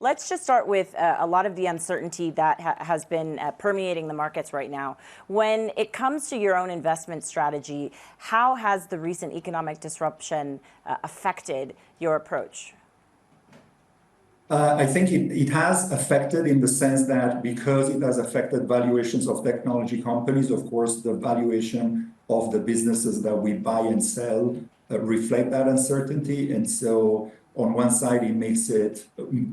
Let's just start with a lot of the uncertainty that has been permeating the markets right now. When it comes to your own investment strategy, how has the recent economic disruption affected your approach? I think it has affected in the sense that because it has affected valuations of technology companies, of course, the valuation of the businesses that we buy and sell reflect that uncertainty. And so on one side, it makes it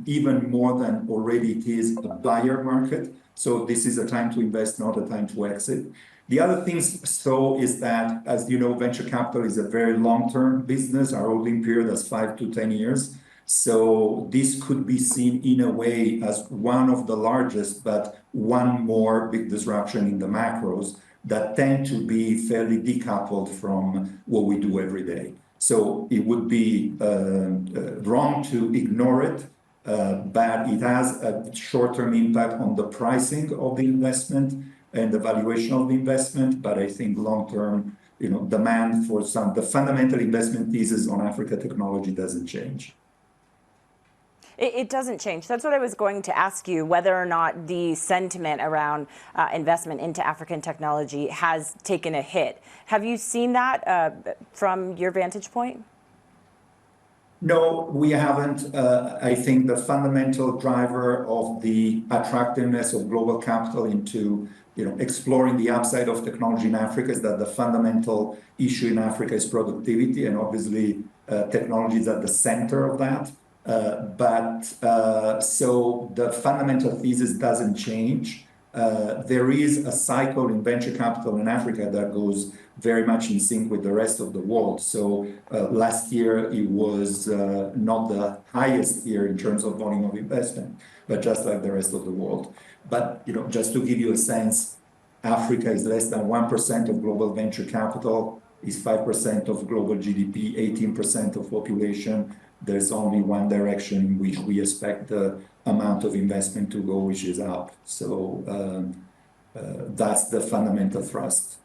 even more than already it is a buyer market. So this is a time to invest, not a time to exit. The other thing, so, is that, as you know, venture capital is a very long-term business. Our holding period is 5 to 10 years. So this could be seen in a way as one of the largest, but one more big disruption in the macros that tend to be fairly decoupled from what we do every day. So it would be wrong to ignore it, but it has a short-term impact on the pricing of the investment and the valuation of the investment. But I think long-term, demand for the fundamental investment thesis on Africa technology doesn't change. It doesn't change. That's what I was going to ask you, whether or not the sentiment around investment into African technology has taken a hit. Have you seen that from your vantage point? No, we haven't. I think the fundamental driver of the attractiveness of global capital into exploring the upside of technology in Africa is that the fundamental issue in Africa is productivity, and obviously technology is at the center of that. So the fundamental thesis doesn't change. There is a cycle in venture capital in Africa that goes very much in sync with the rest of the world. So last year it was not the highest year in terms of volume of investment, but just like the rest of the world. But just to give you a sense, Africa is less than 1% of global venture capital, is 5% of global GDP, 18% of population. There's only one direction in which we expect the amount of investment to go, which is up. So that's the fundamental thrust.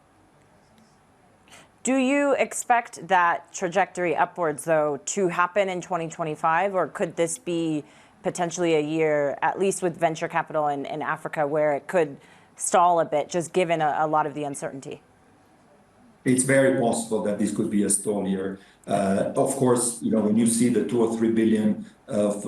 Do you expect that trajectory upwards, though, to happen in 2025? Or could this be potentially a year, at least with venture capital in Africa, where it could stall a bit, just given a lot of the uncertainty? It's very possible that this could be a stall year. Of course, when you see the 2 or 3 billion of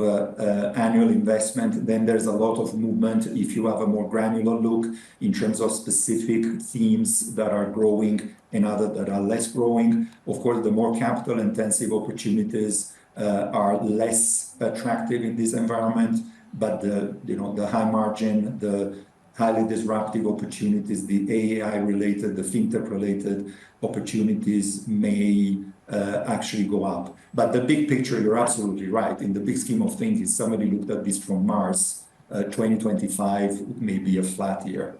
annual investment, then there's a lot of movement. If you have a more granular look in terms of specific themes that are growing and others that are less growing, of course, the more capital-intensive opportunities are less attractive in this environment. But the high margin, the highly disruptive opportunities, the AI-related, the fintech-related opportunities may actually go up. But the big picture, you're absolutely right. In the big scheme of things, if somebody looked at this from Mars, 2025 may be a flat year.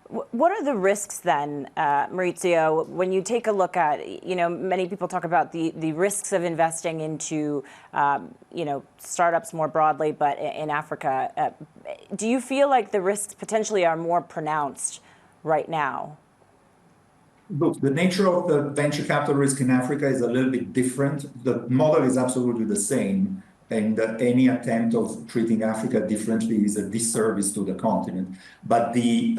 What are the risks then, Maurizio, when you take a look at, many people talk about the risks of investing into, startups more broadly, but in Africa. Do you feel like the risks potentially are more pronounced right now? Look, the nature of the venture capital risk in Africa is a little bit different. The model is absolutely the same. And any attempt of treating Africa differently is a disservice to the continent. But the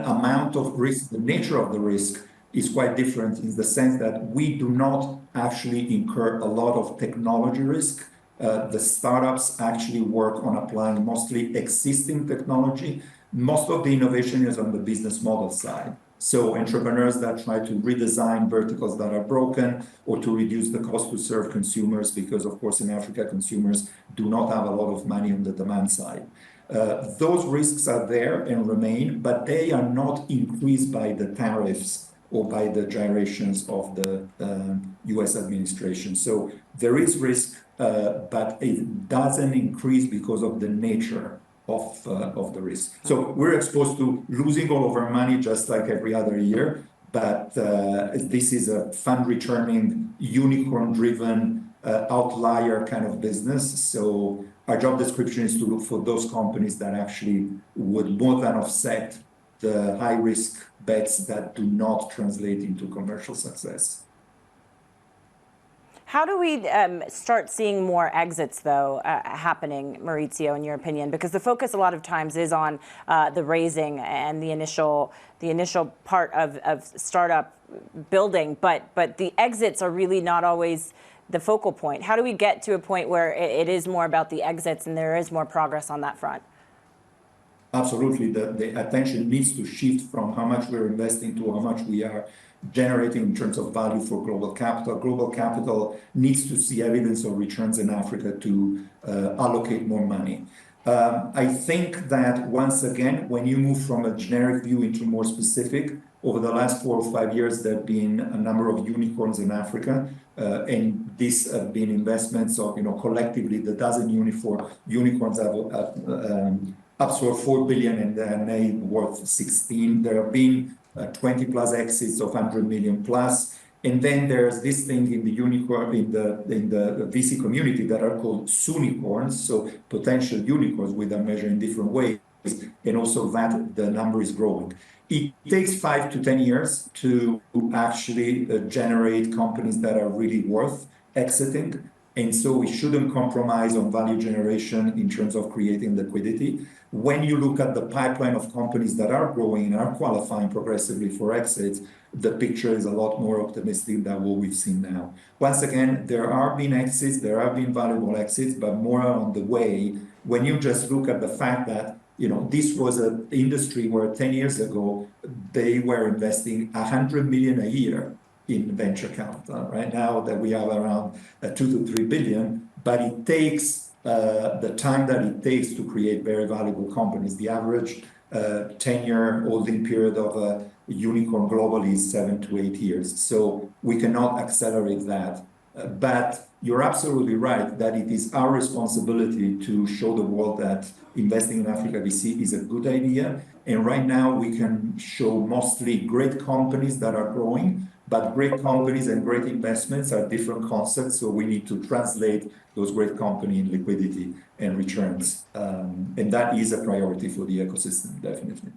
amount of risk, the nature of the risk is quite different in the sense that we do not actually incur a lot of technology risk. The startups actually work on applying mostly existing technology. Most of the innovation is on the business model side. So entrepreneurs that try to redesign verticals that are broken or to reduce the cost to serve consumers, because of course in Africa consumers do not have a lot of money on the demand side. Those risks are there and remain, but they are not increased by the tariffs or by the gyrations of the US administration. So there is risk, but it doesn't increase because of the nature of the risk. So we're exposed to losing all of our money just like every other year, but this is a fund returning, unicorn-driven, outlier kind of business. So our job description is to look for those companies that actually would more than offset the high-risk bets that do not translate into commercial success. How do we start seeing more exits, though, happening, Maurizio, in your opinion? Because the focus a lot of times is on the raising and the initial part of startup building, but the exits are really not always the focal point. How do we get to a point where it is more about the exits and there is more progress on that front? Absolutely. The attention needs to shift from how much we're investing to how much we are generating in terms of value for global capital. Global capital needs to see evidence of returns in Africa to allocate more money. I think that once again, when you move from a generic view into more specific, over the last 4 or 5 years, there have been a number of unicorns in Africa, and these have been investments of, collectively, the dozen unicorns have absorbed 4 billion and then they worth 16. There have been 20 plus exits of 100 million plus. And then there's this thing in the unicorn, in the VC community that are called soonicorns, so potential unicorns with a measure in different ways. And also that the number is growing. It takes 5 to 10 years to actually generate companies that are really worth exiting. And so we shouldn't compromise on value generation in terms of creating liquidity. When you look at the pipeline of companies that are growing and are qualifying progressively for exits, the picture is a lot more optimistic than what we've seen now. Once again, there have been exits, there have been valuable exits, but more on the way. When you just look at the fact that this was an industry where 10 years ago, they were investing 100 million a year in venture capital. Right now that we have around 2 to 3 billion, but it takes the time that it takes to create very valuable companies. The average 10-year holding period of a unicorn globally is 7 to 8 years. So we cannot accelerate that. But you're absolutely right that it is our responsibility to show the world that investing in Africa VC is a good idea. And right now we can show mostly great companies that are growing, but great companies and great investments are different concepts. So we need to translate those great companies in liquidity and returns. And that is a priority for the ecosystem, definitely.